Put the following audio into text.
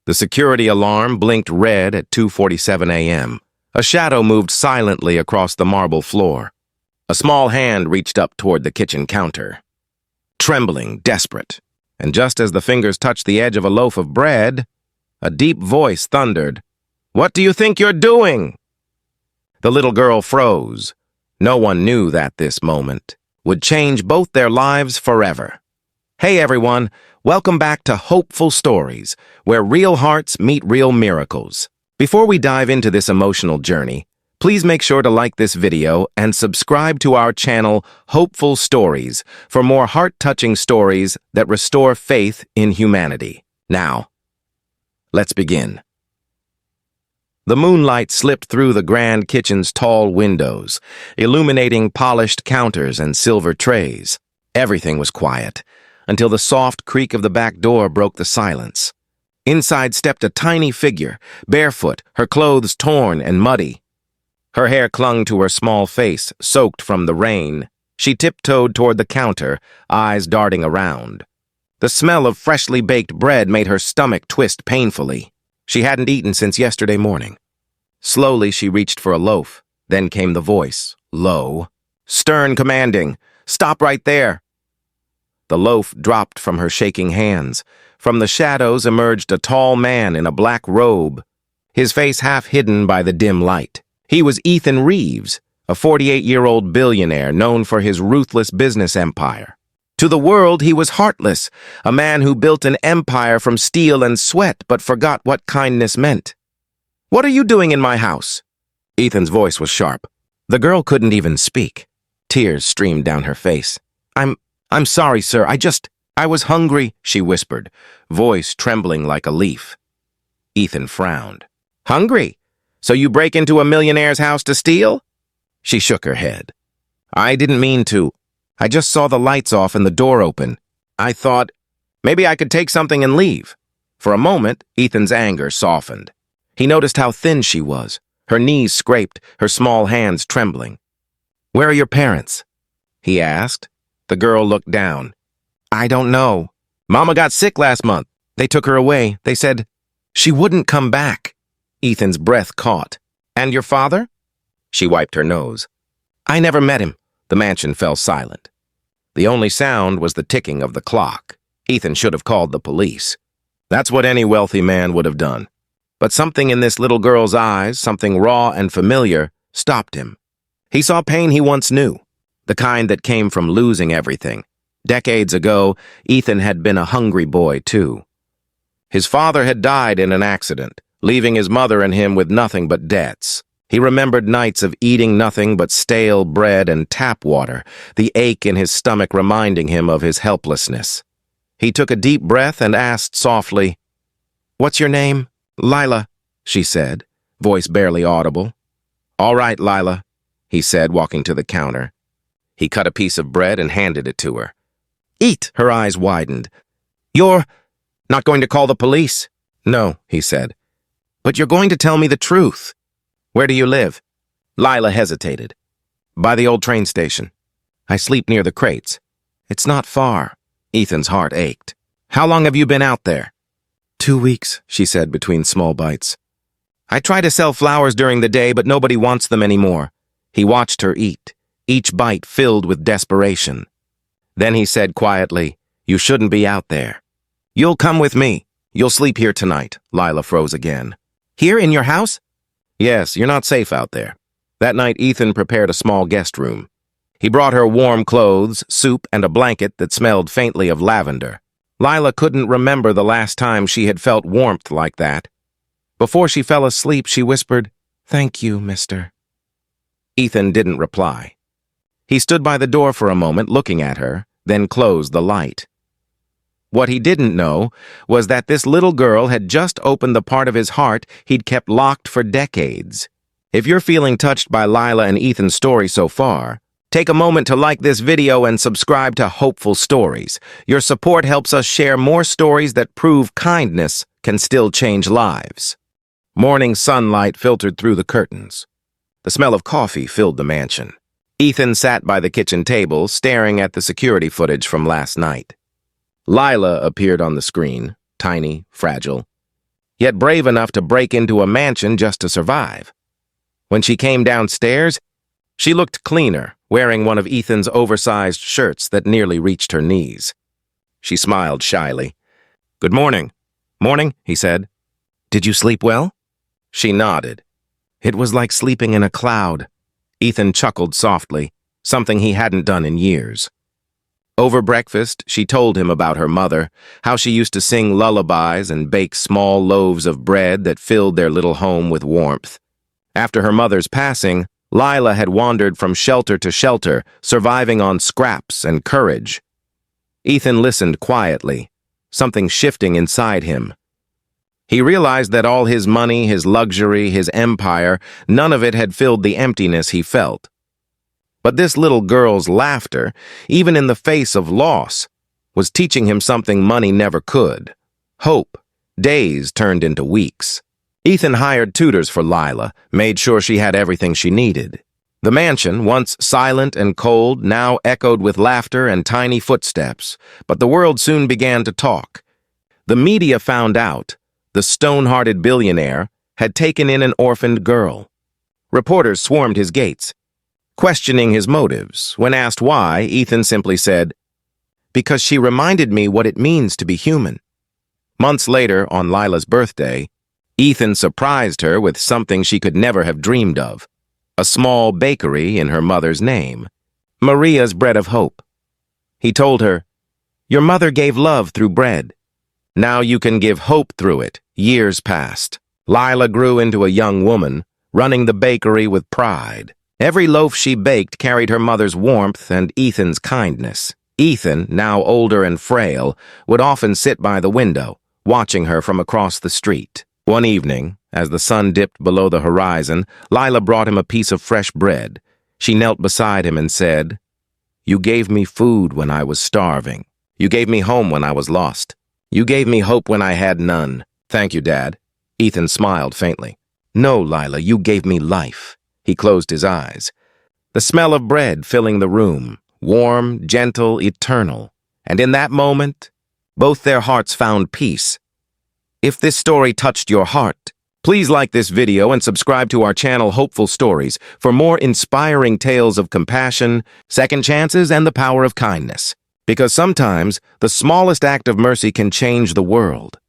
The security alarm blinked red at 2:47 a.m. A shadow moved silently across the marble floor. A small hand reached up toward the kitchen counter. Trembling, desperate, and just as the fingers touched the edge of a loaf of bread, a deep voice thundered, "What do you think you're doing?" The little girl froze. No one knew that this moment would change both their lives forever. Hey everyone, welcome back to Hopeful Stories, where real hearts meet real miracles. Before we dive into this emotional journey, please make sure to like this video and subscribe to our channel, Hopeful Stories, for more heart-touching stories that restore faith in humanity. Now, let's begin. The moonlight slipped through the grand kitchen's tall windows, illuminating polished counters and silver trays. Everything was quiet, until the soft creak of the back door broke the silence. Inside stepped a tiny figure, barefoot, her clothes torn and muddy. Her hair clung to her small face, soaked from the rain. She tiptoed toward the counter, eyes darting around. The smell of freshly baked bread made her stomach twist painfully. She hadn't eaten since yesterday morning. Slowly, she reached for a loaf. Then came the voice, low, stern, commanding, "Stop right there!" The loaf dropped from her shaking hands. From the shadows emerged a tall man in a black robe, his face half hidden by the dim light. He was Ethan Reeves, a 48-year-old billionaire known for his ruthless business empire. To the world, he was heartless, a man who built an empire from steel and sweat but forgot what kindness meant. "What are you doing in my house?" Ethan's voice was sharp. The girl couldn't even speak. Tears streamed down her face. I'm sorry, sir. I was hungry," she whispered, voice trembling like a leaf. Ethan frowned. "Hungry? So you break into a millionaire's house to steal?" She shook her head. "I didn't mean to. I just saw the lights off and the door open. I thought, maybe I could take something and leave." For a moment, Ethan's anger softened. He noticed how thin she was, her knees scraped, her small hands trembling. "Where are your parents?" he asked. The girl looked down. "I don't know. Mama got sick last month. They took her away. They said she wouldn't come back." Ethan's breath caught. "And your father?" She wiped her nose. "I never met him." The mansion fell silent. The only sound was the ticking of the clock. Ethan should have called the police. That's what any wealthy man would have done. But something in this little girl's eyes, something raw and familiar, stopped him. He saw pain he once knew, the kind that came from losing everything. Decades ago, Ethan had been a hungry boy, too. His father had died in an accident, leaving his mother and him with nothing but debts. He remembered nights of eating nothing but stale bread and tap water, the ache in his stomach reminding him of his helplessness. He took a deep breath and asked softly, "What's your name?" "Lila," she said, voice barely audible. "All right, Lila," he said, walking to the counter. He cut a piece of bread and handed it to her. "Eat!" Her eyes widened. "You're not going to call the police?" "No," he said. "But you're going to tell me the truth. Where do you live?" Lila hesitated. "By the old train station. I sleep near the crates." "It's not far." Ethan's heart ached. "How long have you been out there?" 2 weeks, she said between small bites. "I try to sell flowers during the day, but nobody wants them anymore." He watched her eat, each bite filled with desperation. Then he said quietly, "You shouldn't be out there." "You'll come with me. You'll sleep here tonight." Lila froze again. "Here in your house?" "Yes, you're not safe out there." That night, Ethan prepared a small guest room. He brought her warm clothes, soup, and a blanket that smelled faintly of lavender. Lila couldn't remember the last time she had felt warmth like that. Before she fell asleep, she whispered, "Thank you, mister." Ethan didn't reply. He stood by the door for a moment, looking at her, then closed the light. What he didn't know was that this little girl had just opened the part of his heart he'd kept locked for decades. If you're feeling touched by Lila and Ethan's story so far, take a moment to like this video and subscribe to Hopeful Stories. Your support helps us share more stories that prove kindness can still change lives. Morning sunlight filtered through the curtains. The smell of coffee filled the mansion. Ethan sat by the kitchen table, staring at the security footage from last night. Lila appeared on the screen, tiny, fragile. yet brave enough to break into a mansion just to survive. When she came downstairs, she looked cleaner, wearing one of Ethan's oversized shirts that nearly reached her knees. She smiled shyly. "Good morning." "Morning," he said. "Did you sleep well?" She nodded. It was like sleeping in a cloud. Ethan chuckled softly, something he hadn't done in years. Over breakfast, she told him about her mother, how she used to sing lullabies and bake small loaves of bread that filled their little home with warmth. After her mother's passing, Lila had wandered from shelter to shelter, surviving on scraps and courage. Ethan listened quietly, something shifting inside him. He realized that all his money, his luxury, his empire, none of it had filled the emptiness he felt. But this little girl's laughter, even in the face of loss, was teaching him something money never could. Hope. Days turned into weeks. Ethan hired tutors for Lila, made sure she had everything she needed. The mansion, once silent and cold, now echoed with laughter and tiny footsteps, but the world soon began to talk. The media found out the stone-hearted billionaire had taken in an orphaned girl. Reporters swarmed his gates, questioning his motives. When asked why, Ethan simply said, "Because she reminded me what it means to be human." Months later, on Lila's birthday, Ethan surprised her with something she could never have dreamed of, a small bakery in her mother's name, Maria's Bread of Hope. He told her, "Your mother gave love through bread. Now you can give hope through it." Years passed. Lila grew into a young woman, running the bakery with pride. Every loaf she baked carried her mother's warmth and Ethan's kindness. Ethan, now older and frail, would often sit by the window, watching her from across the street. One evening, as the sun dipped below the horizon, Lila brought him a piece of fresh bread. She knelt beside him and said, "You gave me food when I was starving. You gave me home when I was lost. You gave me hope when I had none." "Thank you, Dad." Ethan smiled faintly. "No, Lila, you gave me life." He closed his eyes. The smell of bread filling the room, warm, gentle, eternal. And in that moment, both their hearts found peace. If this story touched your heart, please like this video and subscribe to our channel Hopeful Stories for more inspiring tales of compassion, second chances, and the power of kindness. Because sometimes, the smallest act of mercy can change the world.